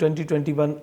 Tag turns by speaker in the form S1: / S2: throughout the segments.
S1: 2021,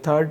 S1: 3rd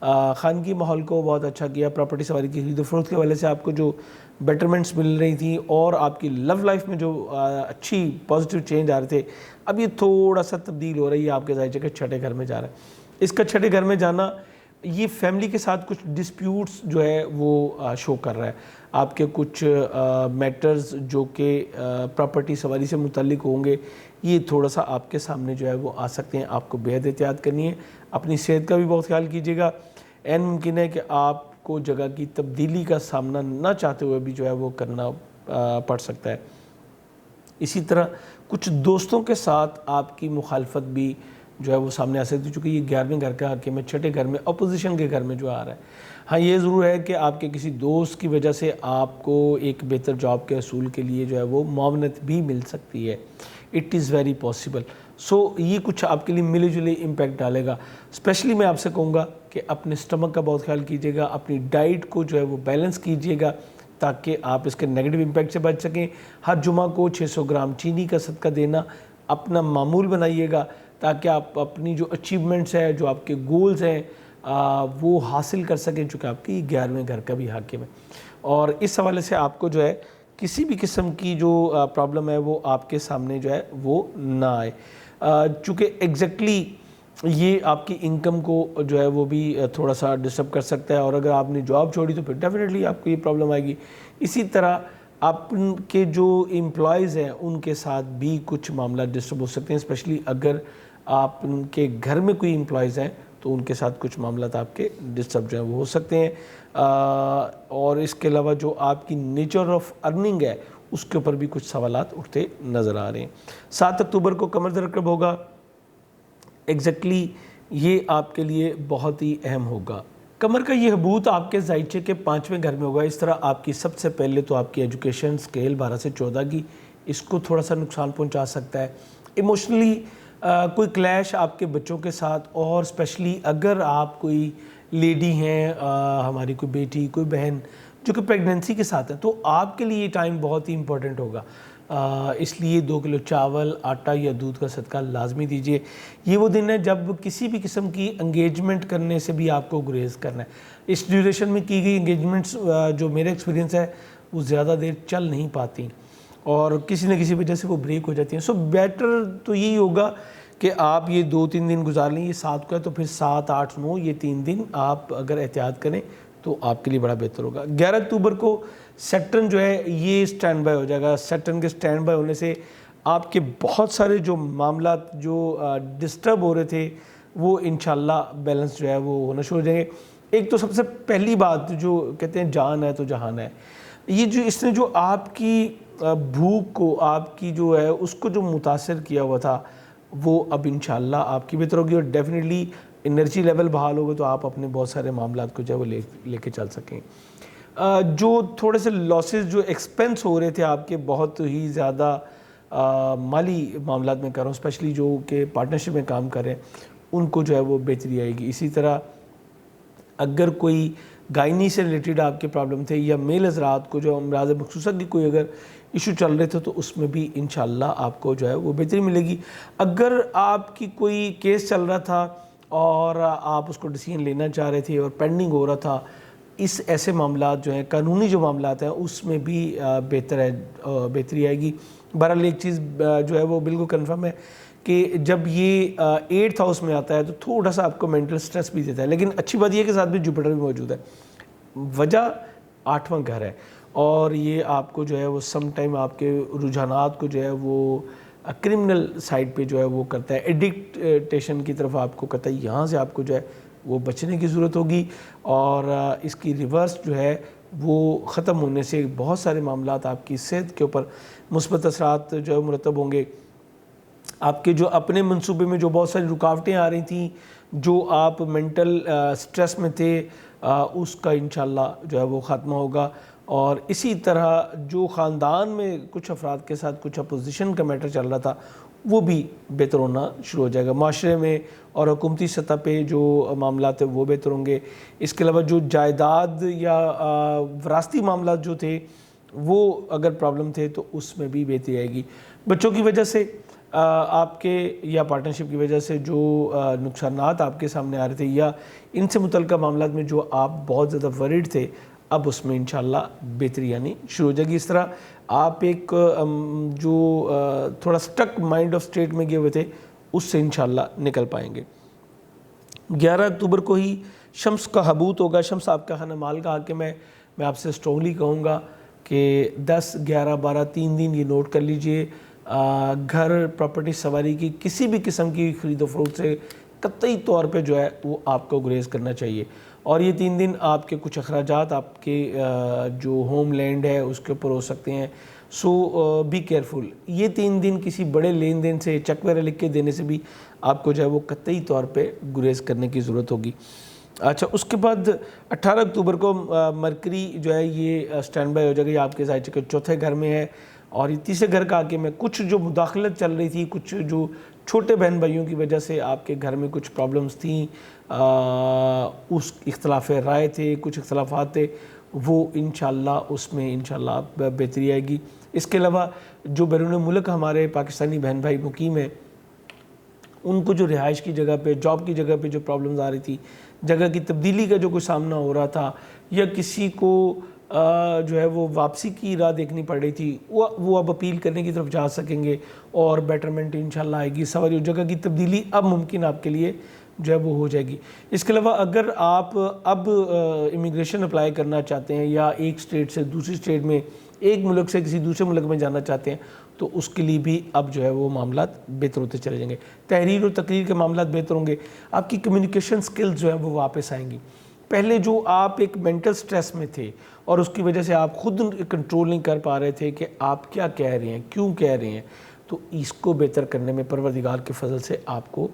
S1: خانگی ماحول کو بہت اچھا کیا، پراپرٹی سواری کی خرید و فروخت کے حوالے سے آپ کو جو بیٹرمنٹس مل رہی تھیں اور آپ کی لو لائف میں جو اچھی پازیٹیو چینج آ رہے تھے، اب یہ تھوڑا سا تبدیل ہو رہی ہے، آپ کے ظاہر ہے کہ چھٹے گھر میں جا رہا ہے۔ اس کا چھٹے گھر میں جانا یہ فیملی کے ساتھ کچھ ڈسپیوٹس جو ہے وہ شو کر رہا ہے، آپ کے کچھ میٹرز جو کہ پراپرٹی سواری سے متعلق ہوں گے، یہ تھوڑا سا آپ کے سامنے جو ہے وہ آ سکتے ہیں۔ آپ کو بہت احتیاط کرنی ہے، اپنی صحت کا بھی بہت خیال کیجیے گا۔ عین ممکن ہے کہ آپ کو جگہ کی تبدیلی کا سامنا نہ چاہتے ہوئے بھی جو ہے وہ کرنا پڑ سکتا ہے۔ اسی طرح کچھ دوستوں کے ساتھ آپ کی مخالفت بھی جو ہے وہ سامنے آ سکتی ہے، چونکہ یہ 11ویں گھر کا حق میں چھٹے گھر میں اپوزیشن کے گھر میں جو آ رہا ہے۔ ہاں یہ ضرور ہے کہ آپ کے کسی دوست کی وجہ سے آپ کو ایک بہتر جاب کے حصول کے لیے جو ہے وہ معاونت بھی مل سکتی ہے، اٹ از ویری پاسبل۔ سو یہ کچھ آپ کے لیے ملے جلے امپیکٹ ڈالے گا۔ اسپیشلی میں آپ سے کہوں گا کہ اپنے اسٹمک کا بہت خیال کیجیے گا، اپنی ڈائٹ کو جو ہے وہ بیلنس کیجیے گا تاکہ آپ اس کے نیگیٹو امپیکٹ سے بچ سکیں۔ ہر جمعہ کو 600 گرام چینی کا صدقہ دینا اپنا معمول بنائیے گا تاکہ آپ اپنی جو اچیومنٹس ہیں، جو آپ کے گولز ہیں، وہ حاصل کر سکیں، چونکہ آپ کی 11ویں گھر کا بھی حاکم ہے۔ اور اس حوالے سے آپ کو جو ہے کسی بھی قسم کی جو پرابلم ہے وہ آپ کے سامنے جو ہے وہ نہ آئے، چونکہ ایگزیکٹلی یہ آپ کی انکم کو جو ہے وہ بھی تھوڑا سا ڈسٹرب کر سکتا ہے، اور اگر آپ نے جاب چھوڑی تو پھر ڈیفینیٹلی آپ کو یہ پرابلم آئے گی۔ اسی طرح آپ کے جو امپلائیز ہیں ان کے ساتھ بھی کچھ معاملات ڈسٹرب ہو سکتے ہیں، اسپیشلی اگر آپ ان کے گھر میں کوئی امپلائیز ہیں تو ان کے ساتھ کچھ معاملات آپ کے ڈسٹرب جو ہیں وہ ہو سکتے ہیں۔ اور اس کے علاوہ جو آپ کی نیچر آف ارننگ ہے اس کے اوپر بھی کچھ سوالات اٹھتے نظر آ رہے ہیں۔ 7 اکتوبر کو قمر درکب ہوگا، ایگزیکٹلی یہ آپ کے لیے بہت ہی اہم ہوگا۔ قمر کا یہ حبوط آپ کے زائچے کے 5ویں گھر میں ہوگا، اس طرح آپ کی سب سے پہلے تو آپ کی ایجوکیشن سکیل 12 سے 14 کی، اس کو تھوڑا سا نقصان پہنچا سکتا ہے۔ ایموشنلی کوئی کلیش آپ کے بچوں کے ساتھ، اور اسپیشلی اگر آپ کوئی لیڈی ہیں، ہماری کوئی بیٹی کوئی بہن جو کہ پریگننسی کے ساتھ ہے، تو آپ کے لیے یہ ٹائم بہت ہی امپورٹنٹ ہوگا۔ اس لیے 2 کلو چاول، آٹا یا دودھ کا صدقہ لازمی دیجیے۔ یہ وہ دن ہے جب کسی بھی قسم کی انگیجمنٹ کرنے سے بھی آپ کو گریز کرنا ہے۔ اس ڈیوریشن میں کی گئی انگیجمنٹس جو میرے ایکسپیرینس ہے وہ زیادہ دیر چل نہیں پاتی اور کسی نہ کسی وجہ سے وہ بریک ہو جاتی ہیں۔ سو بیٹر تو یہی ہوگا کہ آپ یہ 2-3 دن گزار لیں، یہ 7 کو ہے تو پھر 7, 8, 9 یہ 3 دن آپ اگر احتیاط کریں تو آپ کے لیے بڑا بہتر ہوگا۔ 11 اکتوبر کو سیٹرن جو ہے یہ سٹینڈ بائی ہو جائے گا۔ سیٹرن کے سٹینڈ بائی ہونے سے آپ کے بہت سارے جو معاملات جو ڈسٹرب ہو رہے تھے وہ انشاءاللہ بیلنس جو ہے وہ ہونا شروع ہو جائیں گے۔ ایک تو سب سے پہلی بات جو کہتے ہیں جان ہے تو جہان ہے، یہ جو اس نے جو آپ کی بھوک کو، آپ کی جو ہے اس کو جو متاثر کیا ہوا تھا وہ اب انشاءاللہ آپ کی بہتر ہوگی، اور ڈیفینیٹلی انرجی لیول بحال ہوگا تو آپ اپنے بہت سارے معاملات کو جو ہے وہ لے کے چل سکیں۔ جو تھوڑے سے لاسز جو ایکسپینس ہو رہے تھے آپ کے بہت ہی زیادہ مالی معاملات میں کر رہا ہوں، اسپیشلی جو کہ پارٹنرشپ میں کام کر رہے ہیں ان کو جو ہے وہ بہتری آئے گی۔ اسی طرح اگر کوئی گائنی سے ریلیٹڈ آپ کے پرابلم تھے یا میل حضرات کو جو امراض مخصوصہ کی کوئی اگر ایشو چل رہے تھے تو اس میں بھی انشاءاللہ آپ کو جو ہے وہ بہتری ملے گی۔ اگر آپ کی کوئی کیس چل رہا تھا اور آپ اس کو ڈیسیژن لینا چاہ رہے تھے اور پینڈنگ ہو رہا تھا، اس ایسے معاملات جو ہیں قانونی جو معاملات ہیں اس میں بھی بہتری آئے گی۔ بہرحال ایک چیز جو ہے وہ بالکل کنفرم ہے کہ جب یہ 8th ہاؤس میں آتا ہے تو تھوڑا سا آپ کو مینٹل سٹریس بھی دیتا ہے، لیکن اچھی بات یہ کہ ساتھ بھی جوپیٹر بھی موجود ہے، وجہ 8واں گھر ہے، اور یہ آپ کو جو ہے وہ سم ٹائم آپ کے رجحانات کو جو ہے وہ کرمنل سائڈ پہ جو ہے وہ کرتا ہے، ایڈکٹیشن کی طرف آپ کو کرتا ہے، یہاں سے آپ کو جو ہے وہ بچنے کی ضرورت ہوگی، اور اس کی ریورس جو ہے وہ ختم ہونے سے بہت سارے معاملات آپ کی صحت کے اوپر مثبت اثرات جو ہے مرتب ہوں گے۔ آپ کے جو اپنے منصوبے میں جو بہت ساری رکاوٹیں آ رہی تھیں، جو آپ مینٹل سٹریس میں تھے، اس کا انشاءاللہ جو ہے وہ خاتمہ ہوگا، اور اسی طرح جو خاندان میں کچھ افراد کے ساتھ کچھ اپوزیشن کا میٹر چل رہا تھا وہ بھی بہتر ہونا شروع ہو جائے گا۔ معاشرے میں اور حکومتی سطح پہ جو معاملات ہیں وہ بہتر ہوں گے۔ اس کے علاوہ جو جائیداد یا وراثتی معاملات جو تھے وہ اگر پرابلم تھے تو اس میں بھی بہتری آئے گی۔ بچوں کی وجہ سے آپ کے یا پارٹنرشپ کی وجہ سے جو نقصانات آپ کے سامنے آ رہے تھے یا ان سے متعلقہ معاملات میں جو آپ بہت زیادہ ورڈ تھے، اب اس میں انشاءاللہ بہتری آنی شروع ہو جائے گی۔ اس طرح آپ ایک جو تھوڑا سٹک مائنڈ آف اسٹیٹ میں گئے ہوئے تھے، اس سے انشاءاللہ نکل پائیں گے۔ 11 اکتوبر کو ہی شمس کا حبوط ہوگا۔ شمس آپ کا خانہ مال کا حاکم ہے۔ میں آپ سے اسٹرانگلی کہوں گا کہ 10، 11، 12 3 دن یہ نوٹ کر لیجئے۔ گھر، پراپرٹی سواری کی کسی بھی قسم کی خرید و فروخت سے قطعی طور پہ جو ہے وہ آپ کو گریز کرنا چاہیے، اور یہ 3 دن آپ کے کچھ اخراجات آپ کے جو ہوم لینڈ ہے اس کے اوپر ہو سکتے ہیں، سو بی کیئرفل۔ یہ 3 دن کسی بڑے لین دین سے، چیک وغیرہ لکھ کے دینے سے بھی آپ کو جو ہے وہ قطعی طور پہ گریز کرنے کی ضرورت ہوگی۔ اچھا، اس کے بعد 18 اکتوبر کو مرکری جو ہے یہ سٹینڈ بائی ہو جائے گا۔ یہ آپ کے ظاہر کے چوتھے گھر میں ہے، اور یہ تیسرے گھر کا حاکم ہے۔ کچھ جو مداخلت چل رہی تھی، کچھ جو چھوٹے بہن بھائیوں کی وجہ سے آپ کے گھر میں کچھ پرابلمز تھیں، اس اختلاف رائے تھے، کچھ اختلافات تھے، وہ انشاءاللہ اس میں انشاءاللہ بہتری آئے گی۔ اس کے علاوہ جو بیرون ملک ہمارے پاکستانی بہن بھائی مقیم ہیں، ان کو جو رہائش کی جگہ پہ، جاب کی جگہ پہ جو پرابلمز آ رہی تھی، جگہ کی تبدیلی کا جو کوئی سامنا ہو رہا تھا، یا کسی کو جو ہے وہ واپسی کی راہ دیکھنی پڑ رہی تھی، وہ اب اپیل کرنے کی طرف جا سکیں گے، اور بیٹرمنٹ انشاءاللہ آئے گی۔ سواری جگہ کی تبدیلی اب ممکن آپ کے لیے جو ہے وہ ہو جائے گی۔ اس کے علاوہ اگر آپ اب امیگریشن اپلائی کرنا چاہتے ہیں، یا ایک سٹیٹ سے دوسری سٹیٹ میں، ایک ملک سے کسی دوسرے ملک میں جانا چاہتے ہیں، تو اس کے لیے بھی اب جو ہے وہ معاملات بہتر ہوتے چلے جائیں گے۔ تحریر اور تقریر کے معاملات بہتر ہوں گے۔ آپ کی کمیونیکیشن سکلز جو ہیں وہ واپس آئیں گی۔ پہلے جو آپ ایک مینٹل سٹریس میں تھے، اور اس کی وجہ سے آپ خود کنٹرول نہیں کر پا رہے تھے کہ آپ کیا کہہ رہے ہیں، کیوں کہہ رہے ہیں، تو اس کو بہتر کرنے میں پروردگار کے فضل سے آپ کو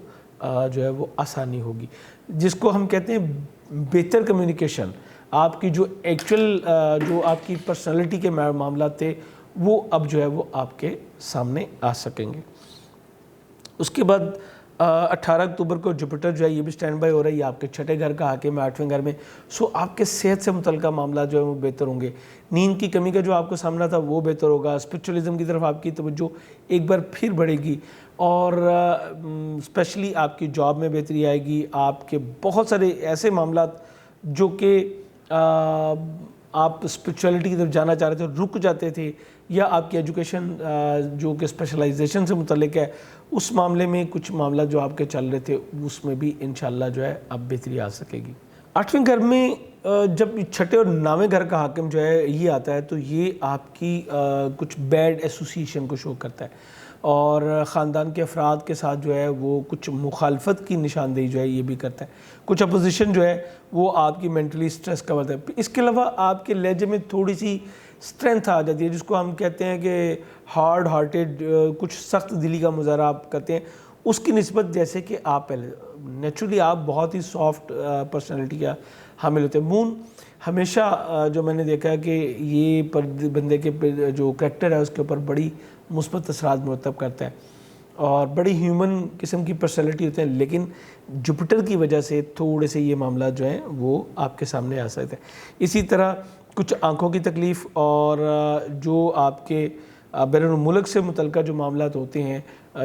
S1: جو ہے وہ آسانی ہوگی۔ جس کو ہم کہتے ہیں بہتر کمیونیکیشن، آپ کی جو ایکچول جو آپ کی پرسنالٹی کے معاملات تھے، وہ اب جو ہے وہ آپ کے سامنے آ سکیں گے۔ اس کے بعد 18 اکتوبر کو جوپیٹر جو ہے یہ بھی سٹینڈ بائی ہو رہا ہے۔ یہ آپ کے چھٹے گھر کا حاکم ہے، 8ویں گھر میں، سو آپ کے صحت سے متعلقہ معاملات جو ہے وہ بہتر ہوں گے۔ نیند کی کمی کا جو آپ کو سامنا تھا وہ بہتر ہوگا۔ اسپرچولیزم کی طرف آپ کی توجہ ایک بار پھر بڑھے گی، اور اسپیشلی آپ کی جاب میں بہتری آئے گی۔ آپ کے بہت سارے ایسے معاملات جو کہ آپ اسپرچولیٹی کی طرف جانا چاہ رہے تھے، رک جاتے تھے، یا آپ کی ایجوکیشن جو کہ اسپیشلائزیشن سے متعلق ہے، اس معاملے میں کچھ معاملات جو آپ کے چل رہے تھے، اس میں بھی انشاءاللہ جو ہے اب بہتری آ سکے گی۔ 8ویں گھر میں جب چھٹے اور 9ویں گھر کا حاکم جو ہے یہ آتا ہے، تو یہ آپ کی کچھ بیڈ ایسوسیشن کو شو کرتا ہے، اور خاندان کے افراد کے ساتھ جو ہے وہ کچھ مخالفت کی نشاندہی جو ہے یہ بھی کرتا ہے۔ کچھ اپوزیشن جو ہے وہ آپ کی مینٹلی سٹریس کا وجہ ہے۔ اس کے علاوہ آپ کے لہجے میں تھوڑی سی اسٹرینتھ آ جاتی ہے، جس کو ہم کہتے ہیں کہ ہارڈ ہارٹیڈ، کچھ سخت دلی کا مظاہرہ آپ کرتے ہیں اس کی نسبت، جیسے کہ آپ پہلے نیچرلی آپ بہت ہی سافٹ پرسنالٹی کا حامل ہوتے ہیں۔ مون ہمیشہ جو میں نے دیکھا ہے کہ یہ بندے کے جو کریکٹر ہے اس کے اوپر بڑی مثبت اثرات مرتب کرتا ہے، اور بڑی ہیومن قسم کی پرسنالٹی ہوتے ہیں، لیکن جوپیٹر کی وجہ سے تھوڑے سے یہ معاملات جو ہیں وہ آپ کے سامنے آ سکتے ہیں۔ اسی طرح کچھ آنکھوں کی تکلیف، اور جو آپ کے بیرون ملک سے متعلقہ جو معاملات ہوتے ہیں،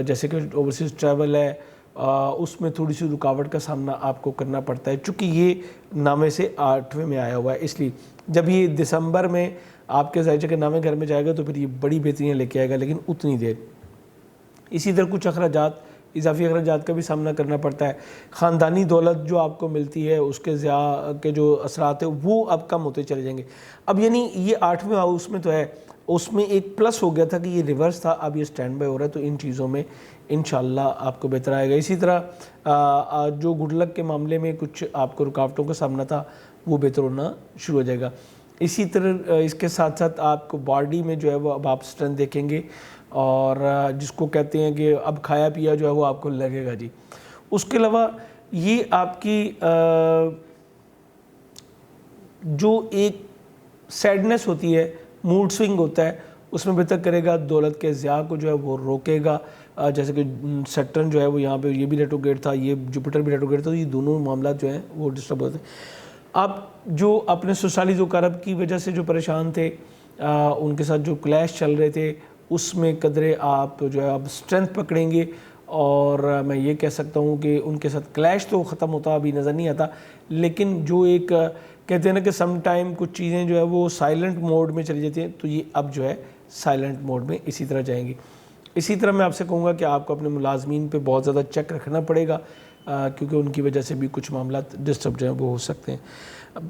S1: جیسے کہ اوورسیز ٹریول ہے، اس میں تھوڑی سی رکاوٹ کا سامنا آپ کو کرنا پڑتا ہے، چونکہ یہ 9ویں سے 8ویں میں آیا ہوا ہے۔ اس لیے جب یہ دسمبر میں آپ کے ظاہر کہ 9ویں گھر میں جائے گا تو پھر یہ بڑی بہتریاں لے کے آئے گا، لیکن اتنی دیر۔ اسی طرح کچھ اخراجات، اضافی اخراجات کا بھی سامنا کرنا پڑتا ہے۔ خاندانی دولت جو آپ کو ملتی ہے اس کے ضیاع کے جو اثرات ہیں وہ اب کم ہوتے چلے جائیں گے۔ اب یعنی یہ 8ویں ہاؤس میں تو ہے، اس میں ایک پلس ہو گیا تھا کہ یہ ریورس تھا، اب یہ سٹینڈ بائی ہو رہا ہے، تو ان چیزوں میں انشاءاللہ آپ کو بہتر آئے گا۔ اسی طرح جو گڈ لک کے معاملے میں کچھ آپ کو رکاوٹوں کا سامنا تھا وہ بہتر ہونا شروع ہو جائے گا۔ اسی طرح اس کے ساتھ ساتھ آپ کو باڈی میں جو ہے وہ اب آپ اسٹرینتھ دیکھیں گے، اور جس کو کہتے ہیں کہ اب کھایا پیا جو ہے وہ آپ کو لگے گا جی۔ اس کے علاوہ یہ آپ کی جو ایک سیڈنس ہوتی ہے، موڈ سوئنگ ہوتا ہے، اس میں بہتر کرے گا۔ دولت کے ضیاع کو جو ہے وہ روکے گا، جیسے کہ سیٹرن جو ہے وہ یہاں پہ یہ بھی ریٹروگریڈ تھا، یہ جوپیٹر بھی ریٹروگریڈ تھا، تو یہ دونوں معاملات جو ہیں وہ ڈسٹرب ہوتے ہیں۔ آپ جو اپنے سوسالی ذو کرب کی وجہ سے جو پریشان تھے، ان کے ساتھ جو کلیش چل رہے تھے، اس میں قدرے آپ جو ہے اب اسٹرینتھ پکڑیں گے، اور میں یہ کہہ سکتا ہوں کہ ان کے ساتھ کلیش تو ختم ہوتا ابھی نظر نہیں آتا، لیکن جو ایک کہتے ہیں نا کہ سم ٹائم کچھ چیزیں جو ہے وہ سائلنٹ موڈ میں چلی جاتی ہیں، تو یہ اب جو ہے سائلنٹ موڈ میں اسی طرح جائیں گی۔ اسی طرح میں آپ سے کہوں گا کہ آپ کو اپنے ملازمین پہ بہت زیادہ چیک رکھنا پڑے گا، کیونکہ ان کی وجہ سے بھی کچھ معاملات ڈسٹرب جو ہیں وہ ہو سکتے ہیں۔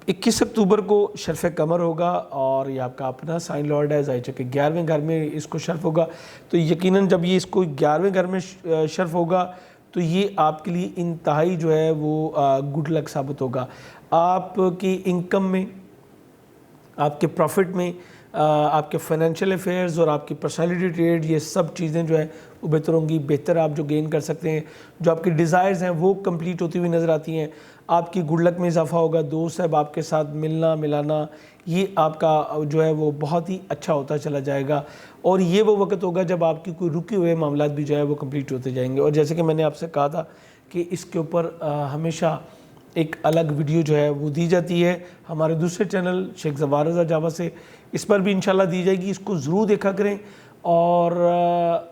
S1: 21 اکتوبر کو شرف قمر ہوگا، اور یہ آپ کا اپنا سائن لارڈ ہے، ظاہر ہے کہ 11ویں گھر میں اس کو شرف ہوگا، تو یقیناً جب یہ اس کو 11ویں گھر میں شرف ہوگا تو یہ آپ کے لیے انتہائی جو ہے وہ گڈ لک ثابت ہوگا۔ آپ کی انکم میں، آپ کے پروفٹ میں، آپ کے فائنینشیل افیئرز اور آپ کی پرسنالٹی ٹریٹ، یہ سب چیزیں جو ہیں وہ بہتر ہوں گی۔ بہتر آپ جو گین کر سکتے ہیں، جو آپ کی ڈیزائرز ہیں وہ کمپلیٹ ہوتی ہوئی نظر آتی ہیں۔ آپ کی گڈ لک میں اضافہ ہوگا، دوست صاحب آپ کے ساتھ ملنا ملانا، یہ آپ کا جو ہے وہ بہت ہی اچھا ہوتا چلا جائے گا، اور یہ وہ وقت ہوگا جب آپ کی کوئی رکے ہوئے معاملات بھی جو ہے وہ کمپلیٹ ہوتے جائیں گے۔ اور جیسے کہ میں نے آپ سے کہا تھا کہ اس کے اوپر ہمیشہ ایک الگ ویڈیو جو ہے وہ دی جاتی ہے ہمارے دوسرے چینل شیخ ظفار رضا جاوا سے، اس پر بھی انشاءاللہ دی جائے گی، اس کو ضرور دیکھا کریں۔ اور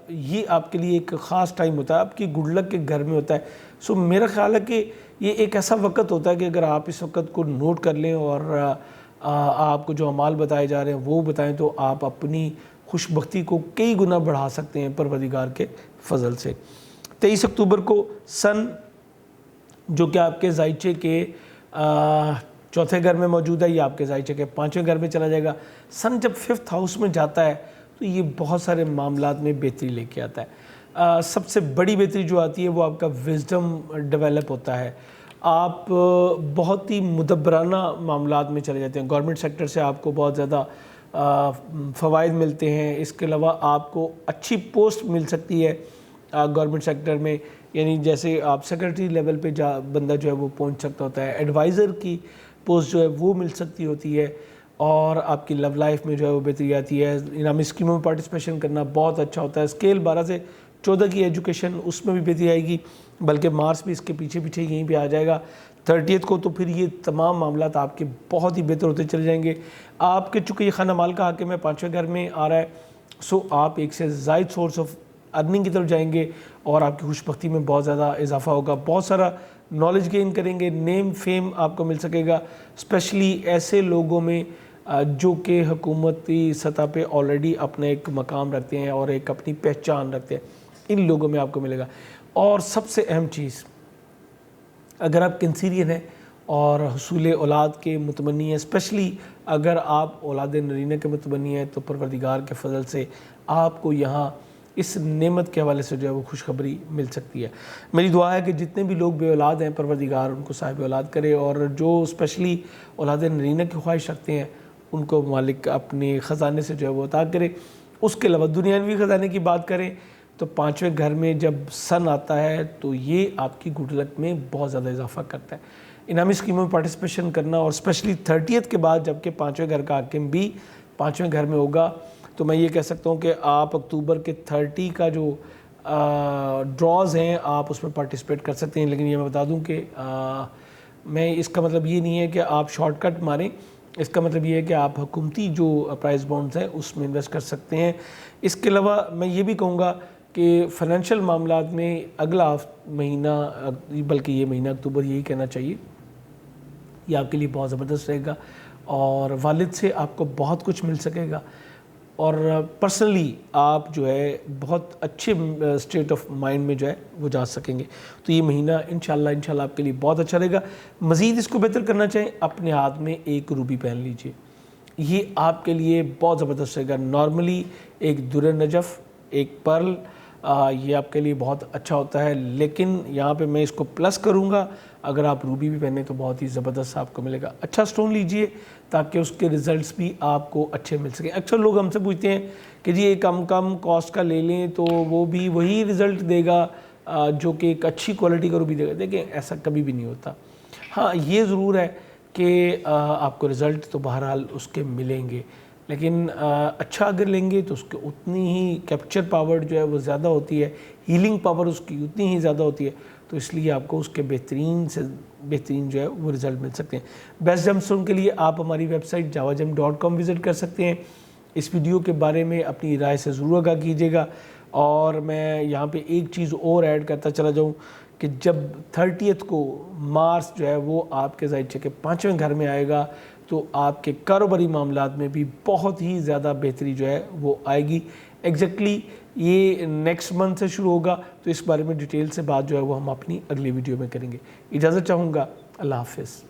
S1: یہ آپ کے لیے ایک خاص ٹائم ہوتا ہے، آپ کی گڈ لک کے گھر میں ہوتا ہے۔ سو میرا خیال ہے کہ یہ ایک ایسا وقت ہوتا ہے کہ اگر آپ اس وقت کو نوٹ کر لیں اور آپ کو جو اعمال بتائے جا رہے ہیں وہ بتائیں، تو آپ اپنی خوش بختی کو کئی گنا بڑھا سکتے ہیں پروردگار کے فضل سے۔ 23 اکتوبر کو سن، جو کہ آپ کے ذائچے کے چوتھے گھر میں موجود ہے، یہ آپ کے ذائچے کے 5ویں گھر میں چلا جائے گا۔ سن جب 5th ہاؤس میں جاتا ہے تو یہ بہت سارے معاملات میں بہتری لے کے آتا ہے۔ سب سے بڑی بہتری جو آتی ہے وہ آپ کا وزڈم ڈیولپ ہوتا ہے، آپ بہت ہی مدبرانہ معاملات میں چلے جاتے ہیں، گورنمنٹ سیکٹر سے آپ کو بہت زیادہ فوائد ملتے ہیں۔ اس کے علاوہ آپ کو اچھی پوسٹ مل سکتی ہے گورنمنٹ سیکٹر میں، یعنی جیسے آپ سیکرٹری لیول پہ بندہ جو ہے وہ پہنچ سکتا ہوتا ہے، ایڈوائزر کی پوسٹ جو ہے وہ مل سکتی ہوتی ہے، اور آپ کی لو لائف میں جو ہے وہ بہتری آتی ہے۔ انعامی اسکیموں میں پارٹیسپیشن کرنا بہت اچھا ہوتا ہے۔ اسکیل 12 سے 14 کی ایجوکیشن، اس میں بھی بہتری آئے گی، بلکہ مارس بھی اس کے پیچھے پیچھے یہیں پہ آ جائے گا 30 کو، تو پھر یہ تمام معاملات آپ کے بہت ہی بہتر ہوتے چلے جائیں گے۔ آپ کے چونکہ یہ خانہ مال کا حاکم ہے 5ویں گھر میں آ رہا ہے، سو آپ ایک سے زائد سورس آف ارننگ کی طرف جائیں گے، اور آپ کی خوش بختی میں بہت زیادہ اضافہ ہوگا، بہت سارا نالج گین کریں گے، نیم فیم آپ کو مل سکے گا، اسپیشلی ایسے لوگوں میں جو کہ حکومتی سطح پہ آلریڈی اپنا ایک مقام رکھتے ہیں اور ایک اپنی پہچان رکھتے ہیں، ان لوگوں میں آپ کو ملے گا۔ اور سب سے اہم چیز، اگر آپ کینسیرین ہیں اور حصول اولاد کے متمنی ہیں، اسپیشلی اگر آپ اولاد نرینہ کے متمنی ہیں، تو پروردگار کے فضل سے آپ کو یہاں اس نعمت کے حوالے سے جو ہے وہ خوشخبری مل سکتی ہے۔ میری دعا ہے کہ جتنے بھی لوگ بے اولاد ہیں پروردگار ان کو صاحب اولاد کرے، اور جو اسپیشلی اولاد نرینہ کی خواہش رکھتے ہیں ان کو مالک اپنے خزانے سے جو ہے وہ عطا کرے۔ اس کے علاوہ دنیاوی خزانے کی بات کریں تو 5ویں گھر میں جب سن آتا ہے تو یہ آپ کی گڈ لک میں بہت زیادہ اضافہ کرتا ہے۔ انعامی اسکیموں میں پارٹیسپیشن کرنا، اور اسپیشلی 30 کے بعد جب کہ 5ویں گھر کا حاکم بھی 5ویں گھر میں ہوگا، تو میں یہ کہہ سکتا ہوں کہ آپ اکتوبر کے 30 کا جو ڈراز ہیں آپ اس میں پارٹیسپیٹ کر سکتے ہیں، لیکن یہ میں بتا دوں کہ میں اس کا مطلب یہ نہیں ہے کہ آپ شارٹ کٹ ماریں، اس کا مطلب یہ ہے کہ آپ حکومتی جو پرائز بانڈز ہیں اس میں انویسٹ کر سکتے ہیں۔ اس کے علاوہ میں یہ بھی کہوں گا کہ فائنینشیل معاملات میں اگلا مہینہ، بلکہ یہ مہینہ اکتوبر، یہی کہنا چاہیے، یہ آپ کے لیے بہت زبردست رہے گا، اور والد سے آپ کو بہت کچھ مل سکے گا، اور پرسنلی آپ جو ہے بہت اچھے اسٹیٹ آف مائنڈ میں جو ہے وہ جا سکیں گے۔ تو یہ مہینہ انشاءاللہ آپ کے لیے بہت اچھا رہے گا۔ مزید اس کو بہتر کرنا چاہیں، اپنے ہاتھ میں ایک روبی پہن لیجئے، یہ آپ کے لیے بہت زبردست رہے گا۔ نارملی ایک در نجف، ایک پرل، یہ آپ کے لیے بہت اچھا ہوتا ہے، لیکن یہاں پہ میں اس کو پلس کروں گا، اگر آپ روبی بھی پہنیں تو بہت ہی زبردست آپ کو ملے گا۔ اچھا سٹون لیجئے تاکہ اس کے ریزلٹس بھی آپ کو اچھے مل سکیں۔ اکثر لوگ ہم سے پوچھتے ہیں کہ جی ایک کم کاسٹ کا لے لیں تو وہ بھی وہی ریزلٹ دے گا جو کہ ایک اچھی کوالٹی کا روبی دے گا۔ دیکھیں ایسا کبھی بھی نہیں ہوتا۔ ہاں یہ ضرور ہے کہ آپ کو ریزلٹ تو بہرحال اس کے ملیں گے، لیکن اچھا اگر لیں گے تو اس کے اتنی ہی کیپچر پاور جو ہے وہ زیادہ ہوتی ہے، ہیلنگ پاور اس کی اتنی ہی زیادہ ہوتی ہے، تو اس لیے آپ کو اس کے بہترین سے بہترین جو ہے وہ رزلٹ مل سکتے ہیں۔ بیسٹ جم سٹون کے لیے آپ ہماری ویب سائٹ jawagem.com وزٹ کر سکتے ہیں، اس ویڈیو کے بارے میں اپنی رائے سے ضرور آگاہ کیجیے گا. اور میں یہاں پہ ایک چیز اور ایڈ کرتا چلا جاؤں کہ جب 30 کو مارس جو ہے وہ آپ کے ظاہر کہ 5ویں گھر میں آئے گا تو آپ کے کاروباری معاملات میں بھی بہت ہی زیادہ بہتری جو ہے وہ آئے گی. ایگزیکٹلی یہ نیکسٹ منتھ سے شروع ہوگا, تو اس بارے میں ڈیٹیل سے بات جو ہے وہ ہم اپنی اگلی ویڈیو میں کریں گے. اجازت چاہوں گا. اللہ حافظ.